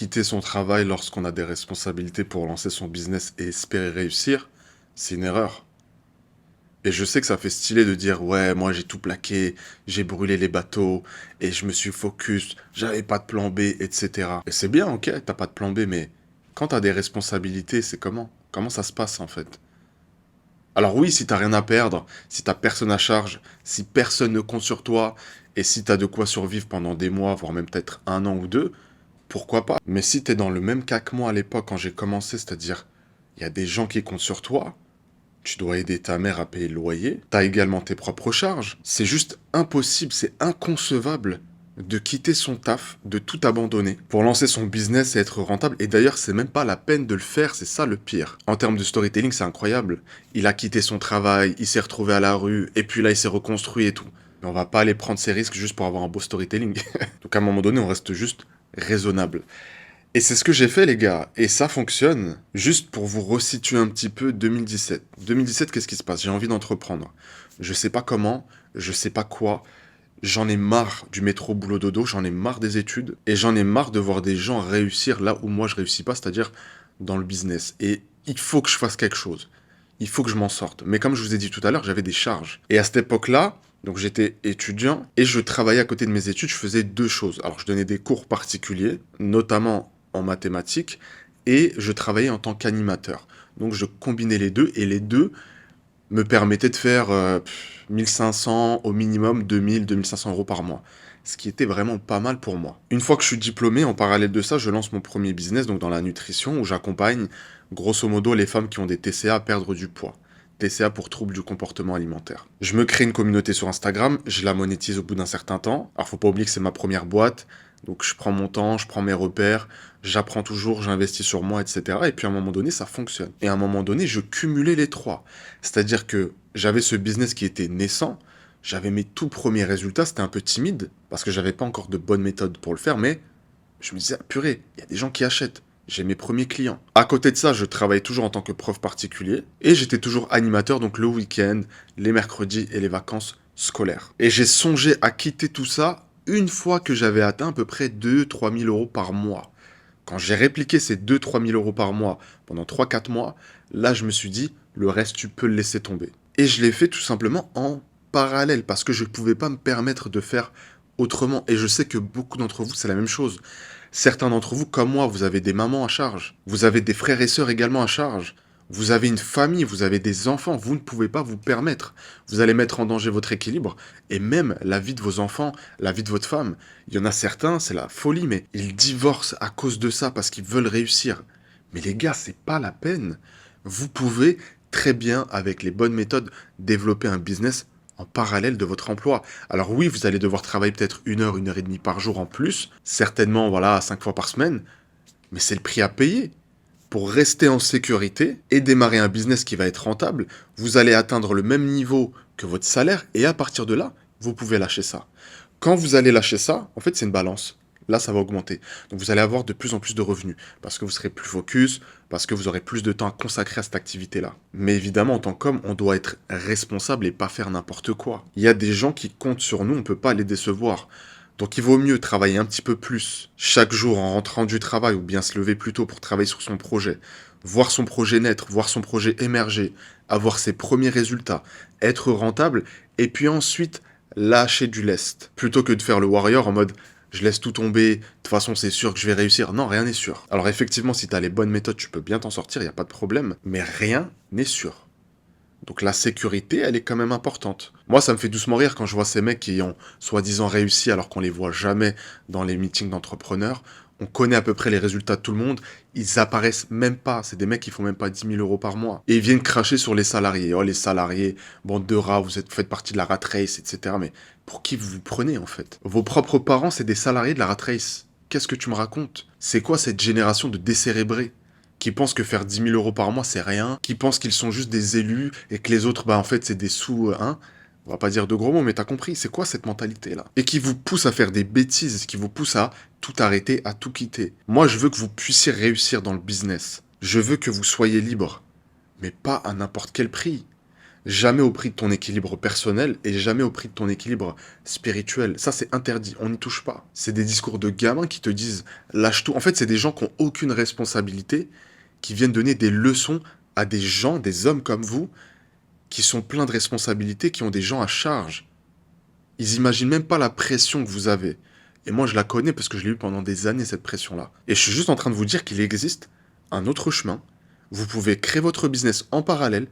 quitter son travail lorsqu'on a des responsabilités pour lancer son business et espérer réussir, c'est une erreur. Et je sais que ça fait stylé de dire ouais, moi j'ai tout plaqué, j'ai brûlé les bateaux et je me suis focus, j'avais pas de plan B, etc. Et c'est bien, ok, t'as pas de plan B, mais quand t'as des responsabilités, c'est comment? Comment ça se passe en fait? Alors oui, si t'as rien à perdre, si t'as personne à charge, si personne ne compte sur toi, et si t'as de quoi survivre pendant des mois, voire même peut-être un an ou deux, pourquoi pas? Mais si t'es dans le même cas que moi à l'époque quand j'ai commencé, c'est-à-dire il y a des gens qui comptent sur toi, tu dois aider ta mère à payer le loyer, t'as également tes propres charges. C'est juste impossible, c'est inconcevable de quitter son taf, de tout abandonner pour lancer son business et être rentable. Et d'ailleurs, c'est même pas la peine de le faire, c'est ça le pire. En termes de storytelling, c'est incroyable. Il a quitté son travail, il s'est retrouvé à la rue, et puis là, il s'est reconstruit et tout. Mais on va pas aller prendre ces risques juste pour avoir un beau storytelling. Donc à un moment donné, on reste juste raisonnable. Et c'est ce que j'ai fait, les gars. Et ça fonctionne. Juste pour vous resituer un petit peu 2017. 2017, qu'est-ce qui se passe? J'ai envie d'entreprendre. Je sais pas comment, je sais pas quoi. J'en ai marre du métro boulot dodo, j'en ai marre des études. Et j'en ai marre de voir des gens réussir là où moi je réussis pas, c'est-à-dire dans le business. Et il faut que je fasse quelque chose. Il faut que je m'en sorte. Mais comme je vous ai dit tout à l'heure, j'avais des charges. Et à cette époque-là, donc j'étais étudiant et je travaillais à côté de mes études, je faisais deux choses. Alors je donnais des cours particuliers, notamment en mathématiques, et je travaillais en tant qu'animateur. Donc je combinais les deux et les deux me permettaient de faire 1500 au minimum, 2000, 2500 euros par mois. Ce qui était vraiment pas mal pour moi. Une fois que je suis diplômé, en parallèle de ça, je lance mon premier business, donc dans la nutrition, où j'accompagne grosso modo les femmes qui ont des TCA à perdre du poids. TCA pour troubles du comportement alimentaire. Je me crée une communauté sur Instagram, je la monétise au bout d'un certain temps. Alors faut pas oublier que c'est ma première boîte, donc je prends mon temps, je prends mes repères, j'apprends toujours, j'investis sur moi, etc. Et puis à un moment donné, ça fonctionne. Et à un moment donné, je cumulais les trois. C'est-à-dire que j'avais ce business qui était naissant, j'avais mes tout premiers résultats, c'était un peu timide, parce que j'avais pas encore de bonnes méthodes pour le faire, mais je me disais, ah, purée, il y a des gens qui achètent. J'ai mes premiers clients. À côté de ça, je travaillais toujours en tant que prof particulier et j'étais toujours animateur, donc le week-end, les mercredis et les vacances scolaires. Et j'ai songé à quitter tout ça une fois que j'avais atteint à peu près 2 000 à 3 000 euros par mois. Quand j'ai répliqué ces 2 000 à 3 000 euros par mois pendant 3 4 mois, là je me suis dit, le reste tu peux le laisser tomber. Et je l'ai fait tout simplement en parallèle parce que je ne pouvais pas me permettre de faire autrement. Et je sais que beaucoup d'entre vous, c'est la même chose. Certains d'entre vous, comme moi, vous avez des mamans à charge. Vous avez des frères et sœurs également à charge. Vous avez une famille, vous avez des enfants. Vous ne pouvez pas vous permettre. Vous allez mettre en danger votre équilibre et même la vie de vos enfants, la vie de votre femme. Il y en a certains, c'est la folie, mais ils divorcent à cause de ça parce qu'ils veulent réussir. Mais les gars, c'est pas la peine. Vous pouvez très bien, avec les bonnes méthodes, développer un business en parallèle de votre emploi. Alors oui, vous allez devoir travailler peut-être 1 heure et demie par jour en plus, certainement voilà 5 fois par semaine, mais c'est le prix à payer. Pour rester en sécurité et démarrer un business qui va être rentable, vous allez atteindre le même niveau que votre salaire et à partir de là, vous pouvez lâcher ça. Quand vous allez lâcher ça, en fait, c'est une balance. Là, ça va augmenter. Donc, vous allez avoir de plus en plus de revenus parce que vous serez plus focus, parce que vous aurez plus de temps à consacrer à cette activité-là. Mais évidemment, en tant qu'homme, on doit être responsable et pas faire n'importe quoi. Il y a des gens qui comptent sur nous, on ne peut pas les décevoir. Donc il vaut mieux travailler un petit peu plus chaque jour en rentrant du travail ou bien se lever plus tôt pour travailler sur son projet, voir son projet naître, voir son projet émerger, avoir ses premiers résultats, être rentable et puis ensuite lâcher du lest plutôt que de faire le warrior en mode je laisse tout tomber, de toute façon c'est sûr que je vais réussir. Non, rien n'est sûr. Alors effectivement, si tu as les bonnes méthodes, tu peux bien t'en sortir, il n'y a pas de problème, mais rien n'est sûr. Donc la sécurité, elle est quand même importante. Moi, ça me fait doucement rire quand je vois ces mecs qui ont soi-disant réussi alors qu'on les voit jamais dans les meetings d'entrepreneurs. On connaît à peu près les résultats de tout le monde. Ils apparaissent même pas. C'est des mecs qui font même pas 10 000 euros par mois. Et ils viennent cracher sur les salariés. Oh, les salariés, bande de rats, vous faites partie de la rat race, etc. Mais pour qui vous vous prenez, en fait? Vos propres parents, c'est des salariés de la rat race. Qu'est-ce que tu me racontes? C'est quoi cette génération de décérébrés qui pensent que faire 10 000 euros par mois, c'est rien, qui pensent qu'ils sont juste des élus et que les autres, bah en fait, c'est des sous, hein. On va pas dire de gros mots, mais t'as compris, c'est quoi cette mentalité-là? Et qui vous pousse à faire des bêtises, qui vous pousse à tout arrêter, à tout quitter. Moi, je veux que vous puissiez réussir dans le business. Je veux que vous soyez libre, mais pas à n'importe quel prix. Jamais au prix de ton équilibre personnel et jamais au prix de ton équilibre spirituel. Ça, c'est interdit. On n'y touche pas. C'est des discours de gamins qui te disent lâche tout. En fait, c'est des gens qui n'ont aucune responsabilité, qui viennent donner des leçons à des gens, des hommes comme vous, qui sont pleins de responsabilités, qui ont des gens à charge. Ils imaginent même pas la pression que vous avez. Et moi, je la connais parce que je l'ai eu pendant des années, cette pression-là. Et je suis juste en train de vous dire qu'il existe un autre chemin. Vous pouvez créer votre business en parallèle.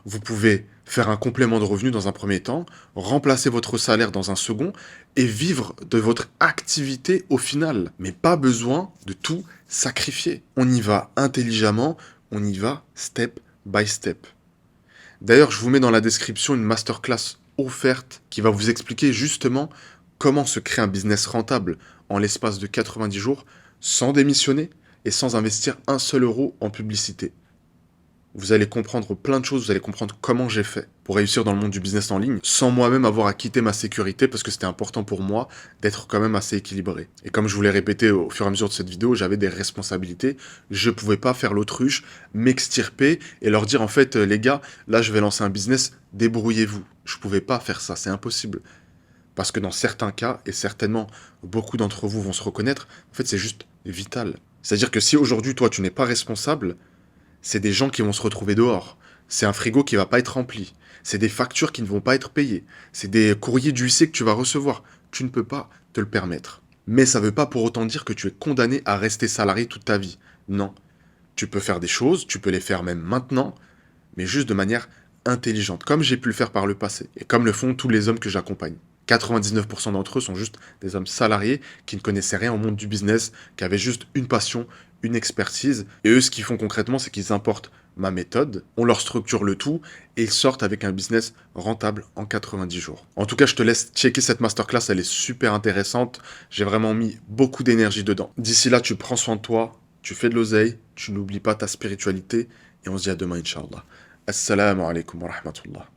Vous pouvez faire un complément de revenu dans un premier temps, remplacer votre salaire dans un second et vivre de votre activité au final. Mais pas besoin de tout sacrifier. On y va intelligemment, on y va step by step. D'ailleurs, je vous mets dans la description une masterclass offerte qui va vous expliquer justement comment se créer un business rentable en l'espace de 90 jours sans démissionner et sans investir un seul euro en publicité. Vous allez comprendre plein de choses, vous allez comprendre comment j'ai fait pour réussir dans le monde du business en ligne, sans moi-même avoir à quitter ma sécurité, parce que c'était important pour moi d'être quand même assez équilibré. Et comme je vous l'ai répété au fur et à mesure de cette vidéo, j'avais des responsabilités, je pouvais pas faire l'autruche, m'extirper et leur dire en fait, les gars, là je vais lancer un business, débrouillez-vous. Je pouvais pas faire ça, c'est impossible. Parce que dans certains cas, et certainement beaucoup d'entre vous vont se reconnaître, en fait c'est juste vital. C'est-à-dire que si aujourd'hui toi tu n'es pas responsable, c'est des gens qui vont se retrouver dehors. C'est un frigo qui va pas être rempli. C'est des factures qui ne vont pas être payées. C'est des courriers d'huissier que tu vas recevoir. Tu ne peux pas te le permettre. Mais ça ne veut pas pour autant dire que tu es condamné à rester salarié toute ta vie. Non. Tu peux faire des choses, tu peux les faire même maintenant, mais juste de manière intelligente, comme j'ai pu le faire par le passé, et comme le font tous les hommes que j'accompagne. 99% d'entre eux sont juste des hommes salariés qui ne connaissaient rien au monde du business, qui avaient juste une passion, une expertise. Et eux, ce qu'ils font concrètement, c'est qu'ils importent ma méthode, on leur structure le tout et ils sortent avec un business rentable en 90 jours. En tout cas, je te laisse checker cette masterclass, elle est super intéressante. J'ai vraiment mis beaucoup d'énergie dedans. D'ici là, tu prends soin de toi, tu fais de l'oseille, tu n'oublies pas ta spiritualité et on se dit à demain, Inch'Allah. Assalamu alaikum wa rahmatullah.